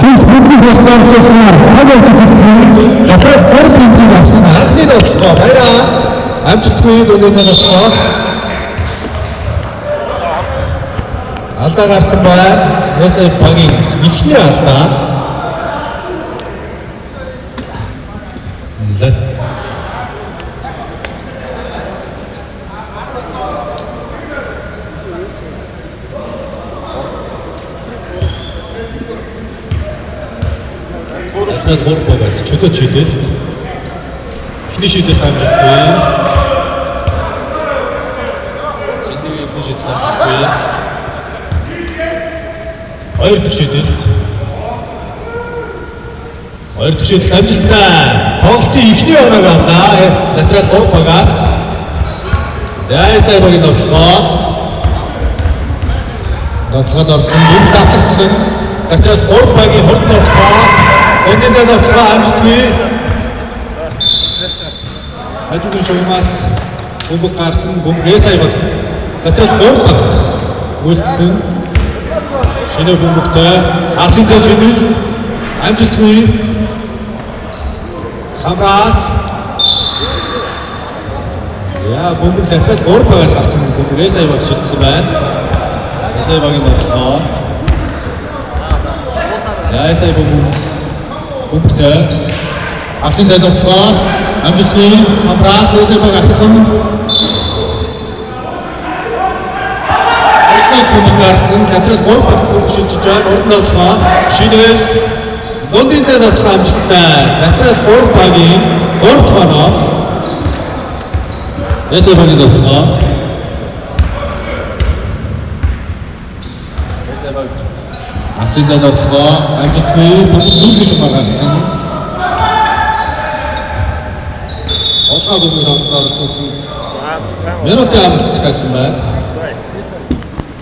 Since бүгд хостолцсноор хаваад ирсэн дотоод гол тэмдэг авсан анхны тоглолтоо баяраа амжилтгүй дөрөв тоглолтоо алдаа гарсан байна. Ясаа багийн ихний алдаа. Гурбагаас чөлөө чидэл ихний шийдэл хамжиггүй зэнийг ихний шийдэл хамжиггүй хоёр дахь шийдэл амжилттай тоглолтын ихний оног авлаа Сатрал гурбагаас Яйсай багийн тоглолтоо орсон юм таслагдсан Сатрал гурбагийн хурд тоглолтоо Энийг зөвхөн амжилтгүй хажуугийн шугамаас бөмбөг гарсан Яйсай баг Сатрал гурбаг үлдсэн шинэ бөмбөгтэй асын зэжил амжилтгүй Самраас бөмбөг Сатрал гурбагаас гарсан бөмбөг Яйсай баг шилжсэн байна. Яйсай багийн бодлоо Яйсай бөмбөгтэй асын зэжил амжилтгүй Самраас Яйсай баг гарсан Гарсан Сатрал гурбаг шилжиж байна. Урд тоглолтоо шинэ Нондын зэн амжилттай Сатрал гурбагийн 3 дахь оноо Яйсай багийн тоглолтоо Яйсай баг асын зэн амжилтгүй бүгд шугамар гарсан Олгоо бүгд оролцсон минутын амжилт гарсан байна.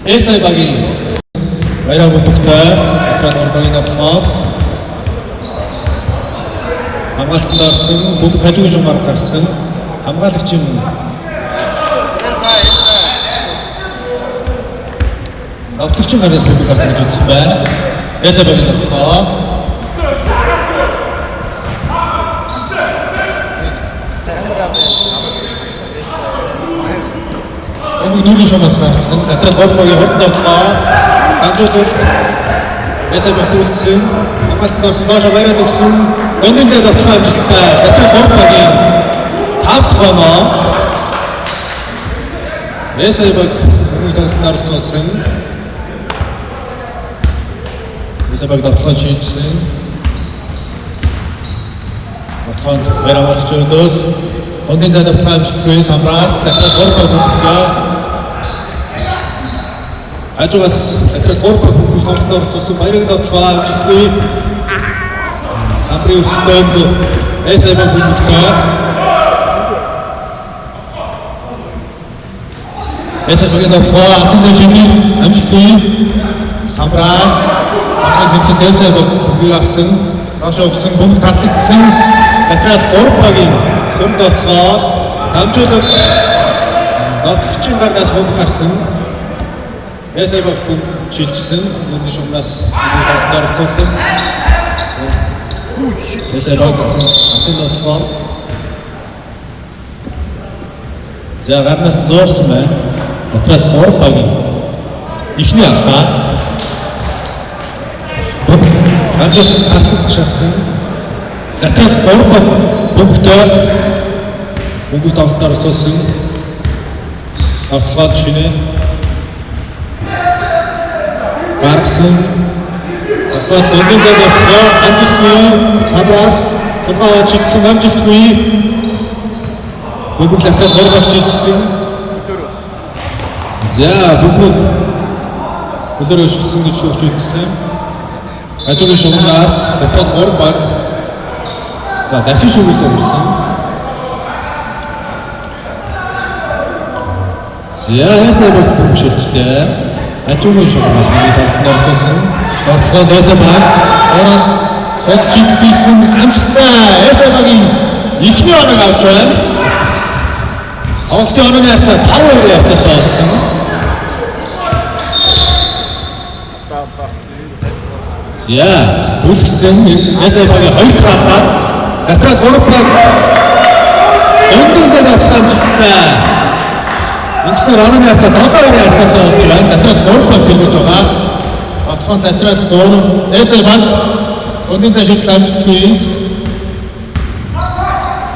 Яйсай багийн баяраа бөмбөгтэй Сатрал гурбагийн тоглолтоо хамгаалтанд орсон бөмбөг хажуугийн шугамар гарсан хамгаалагч юм Авторчин гараас бөмбөг гарсан гэж үзсэн байна. Яйсай багийн тоглолтоо Нүгийн шугамаас гарсан Сатрал гурбагийн хурд тоглолтоо дамжуулалт Яйсай баг үлдсэн хамгаалтанд орсон доошо баяраад өгсөн Нондын зэн амжилттай Сатрал гурбагийн 5 дахь оноо Яйсай баг тоглолтод оролцсон Яйсай баг тоглолтоо шийдсэн Батхан баяраач өнөөс Нондын зэн амжилтгүй Самраас Сатрал гурбагийн хажуугаас Сатрал гурбаг тоглолтод оролцсон баярыг тоглолтоо амжилтгүй Самрын өсөлтөнд Яйсай баг бүлэгтэй Яйсай багийн тоглолтоо асан зэжил амжилтгүй Самраас хамгаалалт Яйсай баг бүлэг авсан доошо өгсөн бөмбөг таслагдсан Сатрал гурбагийн сүм тоглолтоо дамжуулалт нотгчийн гарнаас бөмбөг гарсан Яйсай баг шилжсэн нүгийн шугамаас тоглолтод оролцсон Яйсай баг асан тоглолтоо за гарнаас зөөрсөн байна. Сатрал гурбагийн ихний алдаа амжилт таслах шатсан Сатрал гурбаг бөмбөгтэй бөмбөг тоглолтод оролцсон тоглолт шинэ гарсан Асаа дөндөн дэвхэ амжилтгүй Самраас томоо чигсэн амжилтгүй бөмбөг Сатрал гурбаг шилжсэн за бөмбөг өдөр өшгсөн гэж шүүгч үзсэн хажуугийн шугамаас Сатрал гурбаг за дахин шүүгтэй ирсэн Яйсай баг шилжлээ хажуугийн шугамаас миний тоглолтод оролцсон Сатрал Яйсай баг оноос Сочигдсэн амжилттай Яйсай багийн ихний оног авч байна. Тоглолтын оног яцаа 5-2 яцаатай болсон. За, түлхсэн Эсэбагийн 2 талаа Затрал 3 баг өндөр зэд авахтай. Инженер Анны хацаа 7-2 хацаатай болж байна. Затрал 3 баг гэрж байгаа. Батхан Затрал 3 Эсэбаг өндөр зэд шийдэл амжилтгүй.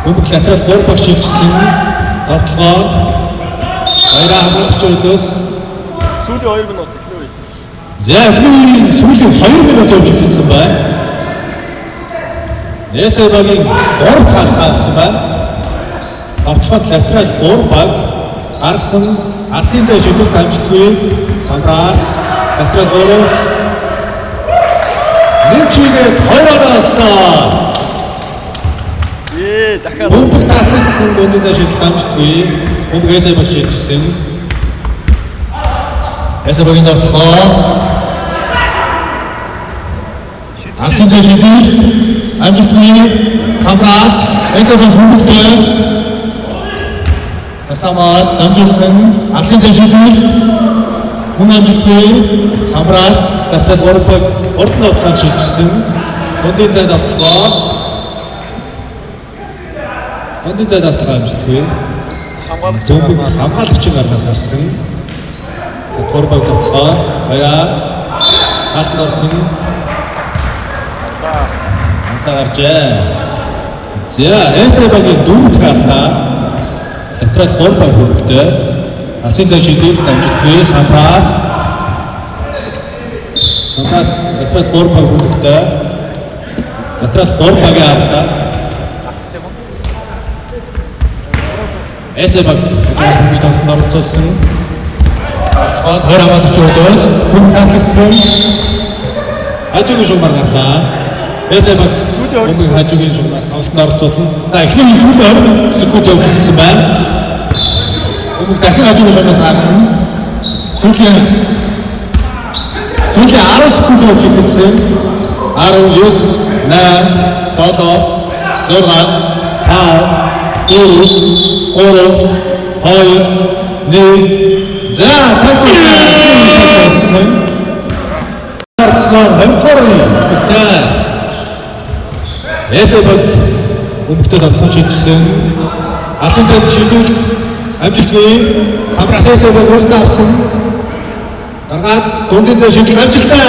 Өндөр Затрал 3 баг шийдсэн. Тоглоод баяраа хамгаалагч өдөөс сүүлийн 2 минут эхлэв. За, сүүлийн 2 минут явуулсан байна. Эсэбагийн 3 тал авсан байна. Тоглоод Затрал 3 баг гаргасан алсын зай шийдэлт амжилтгүй. Самбраас Затрал 3 нэмчигээд 2-2 дахиад Бөмбөг таслагдсан өндөр зай шийдэлт амжилтгүй. Бөмбөг Эсэбаг шийдчихсэн. Эсэбагийн тоглоо алсын зай шийдэлт амжилтгүй. Самбраас Эсэбаг бөмбөгтэй Тастамаад дамжуулсан алсын зай шийдэлт хүн амжилтгүй. Самбраас Затрал 3 баг урд ногтон шийдчихсэн. Дундын зайд автлаа. Дундын зайд автлаа амжилтгүй. Хамгаалагчийн гарнаас харсан. Затрал 3 баг автлаа. Баяа хаалт орсон. Антаа гарчээ. За, Эсэбагийн 4 талаа Затрал 3 баг хөрөвтэй. Алсын зай шийдэлт амжилтгүй. Самбраас Затрал 3 баг хөрөвтэй. Затрал 3 багийн автаа. Эсэбаг жаахан тоглолтод оролцсон. Хорамаач өдөөс хүн таслагдсан. Хажуугийн шугамар гарлаа. Эсэбаг сүүлийн хажуугийн шугамаас тоглолтод оролцсон. За, эхний сүүлийн 20 секунд явуулсан байна. Өмнө дахин хажуугийн шугамаас харна. Сүүлийн 10 секунд явуулсан. 19 8 7 6 5 4 3 2 1 за цагаан Арцлаа хэмпэрэй гэдэг. Эсэбаг өмнөдөө тоглох шийдсэн. Алсын зайд шийдэл амжилтгүй. Самбраас Эсэбаг урд авсан. Даргаад дундын зай шийдэл амжилттай.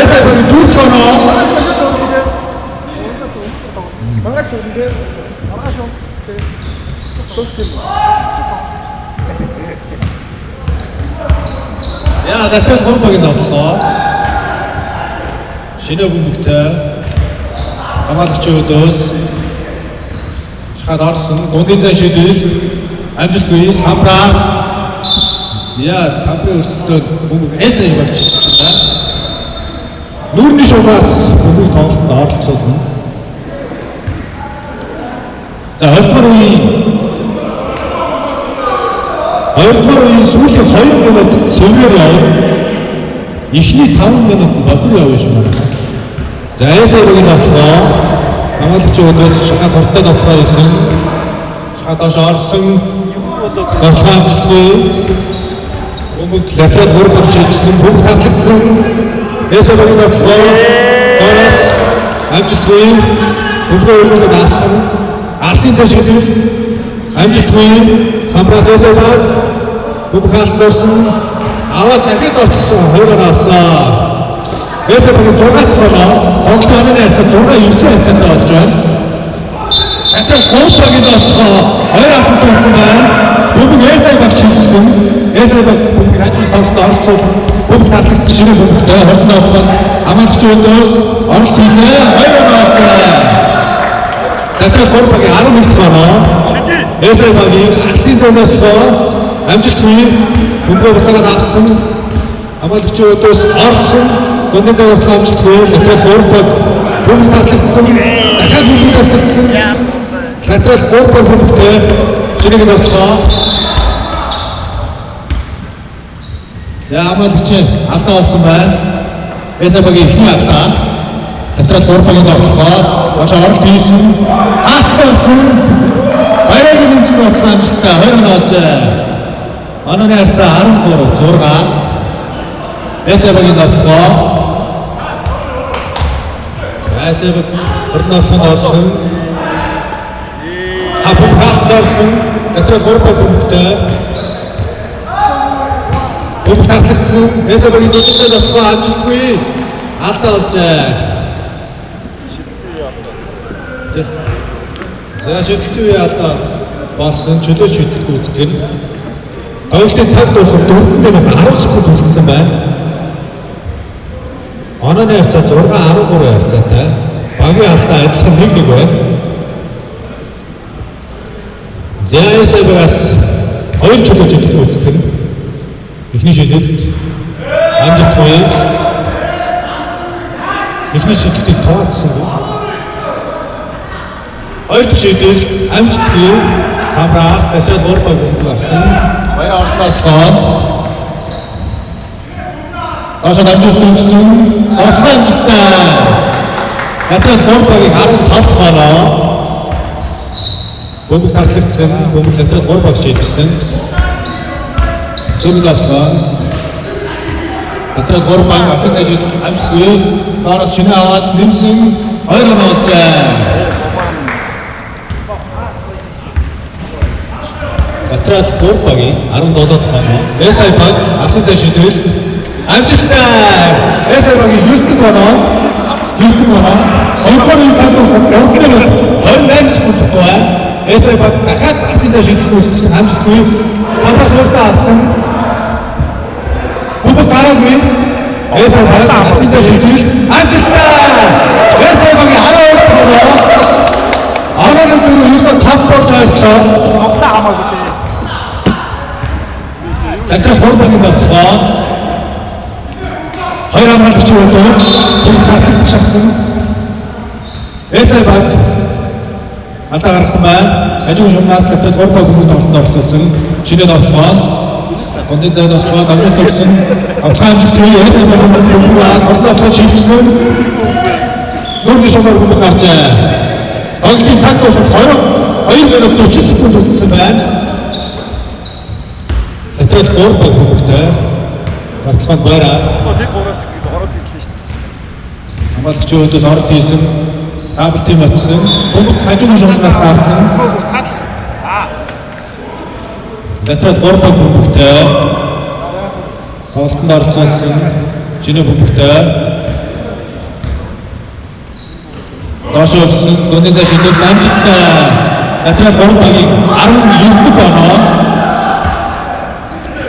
Эсэбагийн 4 оноо. Магаш үндэ. Магаш үндэ. Яа, Затрал 3 багийн тоглолоо. Шинэ бөмбөгтэй хамгаалагч өдөөс шахаад орсон. Дундын зай шийдэл амжилтгүй. Самбраас за, самбарын өрсөлдөөд бөмбөг Эсэбаг чиглэсэн байна. Нүүрний шугаас бөмбөг тоглолтод оролцуулна. За, 2 үеийн сүүлийн 2 минут цэвэр явна. Эхний 5 минут бохир явна шүү дээ. За, Эсэбагийн тоглоо. Хамгаалагч өдөөс шахаад хурдтай тоглоо хийсэн. Шахаад доош орсон. Тоглоомжгүй. Бөмбөг Затрал 3 баг шийдсэн. Бөмбөг таслагдсан. Эсэбагийн тоглоо. Доороос амжилтгүй. Бөмбөг өргөд авсан. Алсын зай шийдэл амжилтгүй. Самбраас Эсэбаг бөмбөг хаалт орсон. Аваад дахид орсон. 2 авсан. Эсэбагийн 6 талаа тоглооны хацаа 6-9 хацаатай болж байна. Затрал 3 багийн тоглоо 2 авсан болсон байна. Бөмбөг Эсэбаг шийдсэн. Эсэбаг бөмбөг хажуу тоглолтод оролцсон. Бөмбөг таслагдсан шинэ бөмбөгтэй хордно авсан. Хамгаалагч өдөөс оролт хийлээ. 2 авсан. Затрал 3 багийн 11 оноо. Эсэбагийн алсын зай тоглоо амжилтгүй. Бөмбөг буцаад авсан. Хамгаалагч өдөөс орсон. Дундын зай тоглох амжилтгүй. Затрал 3 баг бөмбөг таслагдсан. Дахиад бөмбөг таслагдсан. Затрал 3 баг бөмбөгтэй шинийг тоглоо. За, хамгаалагч алдаа болсон байна. Эсэбагийн эхний алдаа. Затрал 3 багийн тоглоо маш оролт хийсэн. Ахтарсан. Баярын үнцэн тоглох амжилттай 20 онооч. Онооны хацаа 13 6 Эсэбэгийн давталгаа. Эсэбэг орнолсон орсон. Хапун хатсан. Тэтгэл гурван бүмэгтэй. Бүмэг таслагдсан. Эсэбэгийн дэвшилтэй давталгаа амжилтгүй. Алдаа болжээ. За шидэлтгүй алдаа болсон чөлөө шидэлт үүсгэн. Тоглолтын цаг дуусах 4 минут 10 секунд үлдсэн байна. Онооны хавцаа 6-13 хавцаатай. Багийн алдаа адилхан 1-1 байна. Зэйсэбээс 2 чөлөө шидэлт үүсгэн. Эхний шидэлт амжилтгүй. Эхний шидэлтийг тооцсон. Хоёр шидэл амжилтгүй самраас тэтгэл гурван бүмэг авсан. Баяр орнолцоо. Ашиг амжилтгүй офенстэй. Тэтгэл гурвагийн 15 хоолоо. Бүмэг таслагдсан. Бүмэг тэтгэл гурваг шийдсэн. Сүлгэтфон. Тэтгэл гурван ашиг амжилтгүй. Бараг шинэ аваад нэмсэн 2 оноотой. Батрас гурвагийн 17 хоноо. Эсэбэг асуусан шийдэл амжилттай. Эсэбэгийн 9 хоноо. 9 хоноо. Синхронын цаатаас 28 секунд байна. Эсэбэг дахиад асуусан шийдэл үүсгэсэн амжилтгүй. Самраас өөртөө авсан. Бүбэг гараагүй. Эсэбэг асуусан шийдэл амжилттай. Эсэбэгийн 12 хоноо. Араа зүрх ердөө 5 болж авчлаа. Авлаа хамаагүй. Тэтгэл гурван давталгаа. Хоёр хамгаалагч болов. Бүх таслах шахсан. Эсэбэг алдаа гаргасан байна. Ажиг шумнаас тэтгэл гурван бүмэнд оролцсон. Шинэ давталгаа. Ондын давталгаа амжилт өгсөн. Авлаа амжилтгүй Эсэбэг орнолцоо шийдсэн. Нүүрний шумаар бүмэг гарчээ. Тоглолтын цаг дуусах 2 минут 40 секунд үлдсэн байна. Тэтгэл гурван бүмэгтэй. Тоглолтод байраа. Одоо нэг гураач гэдэг ороод ирлээ шүү дээ. Хамгаалагч өөдөөс орд хийсэн. Дабл тим атсан. Бүмэг хажуу шумнаас гарсан. Тэтгэл гурван бүмэгтэй. Тоглолтод оролцсон. Шинэ бүмэгтэй. Дашовсон гонёд шийдэл амжилттай. Тэтгэл гурвагийн 19 оноо.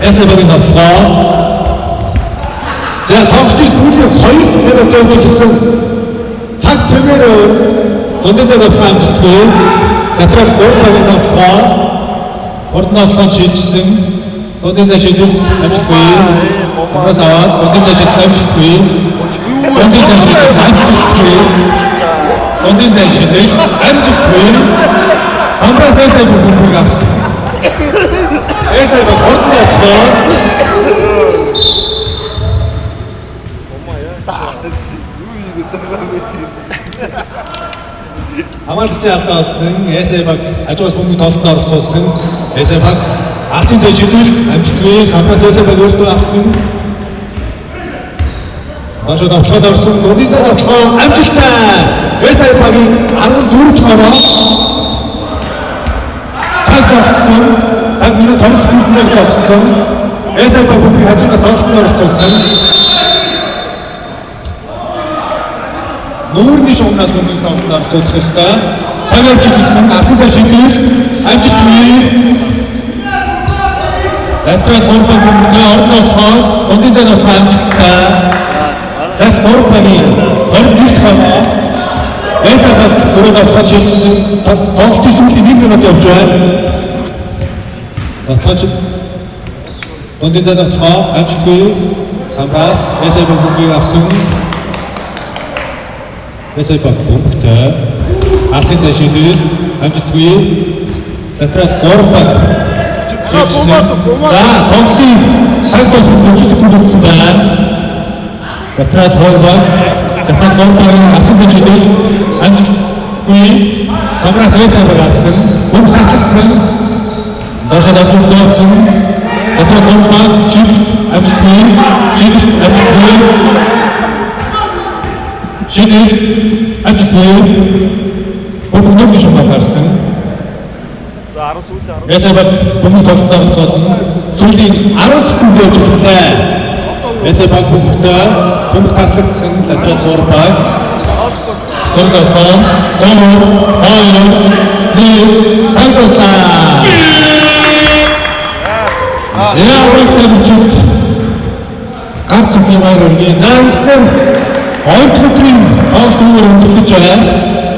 Эсэбэгийн давталгаа. За тоглолтын сүүлийн 2 минут явуулсан. Цаг цэвэр гонёд давталгаа амжилтгүй. Тэтгэл гурвагийн давталгаа. Ордноолхон шийдсэн. Гонёд шийдэл амжилтгүй. Хамаас аваад гонёд шийдэл амжилтгүй. Гонёд шийдэл амжилтгүй. Ондын зайшилж амжилтгүй самраас эсэбэг бүмэг авсан. Эсэбэг ордноолоо. Хамаалагч алдаа болсон. Эсэбэг ажигаас бүмэг тоглолтод оролцуулсан. Эсэбэг алтын зайшил амжилтгүй самраас эсэбэг өөртөө авсан. Башаа давталгад орсон. Ондын давталгаа амжилттай. Эсэбэгийн 14 хороо. Цаг зогссон. Цаг минут 20 секунд зогссон. Эсэбэг бүмэг хажуунаас тоглолтод оролцуулсан. Нүүрний шумнаас бүмэг тоглолтод оролцуулах ёстой. Цаг авчихсан. Асуусан шийдэл амжилтгүй. Тэтгэл гурван бүмгийн орнолцоо. Ондын давталгаа амжилттай. Тэтгэл гурвагийн 21 хороо. Эсэбэг зүрх давталгаа шийдсэн. Тоглолтын сүүлийн 1 минут явж байна. Давталгаач Ондын давталгаа амжилтгүй. Самраас Эсэбэг бүмгийг авсан. Эсэбэг бүмэгтэй. Алтын зайшил амжилтгүй. Тэтгэл гурван. За тоглолтын цаг дуусах 30 секунд үлдсэн байна. Тэтгэл гурван. Тэтгэл гурван алтын зайшил амжилтгүй. Самраас Эсэбэг авсан. Бүмэг таслагдсан. Дашаа давталгаа Дотроо гомбаа чиг амжилттай Чиг амжилттай бүгд шамаа гарсан. За 10 сүүлийн 10. Месебак бүгд тоглолтоор солино. Сүүлийн 10 секунд явж байгаа. Месебак бүгд таслагдсан латерал гурбаа. Гол Сантослаа. Яавчид ганц их байр өргөе. За ингэснээр ойрхон өдрийн тоглолт өндөрлөж байгаа.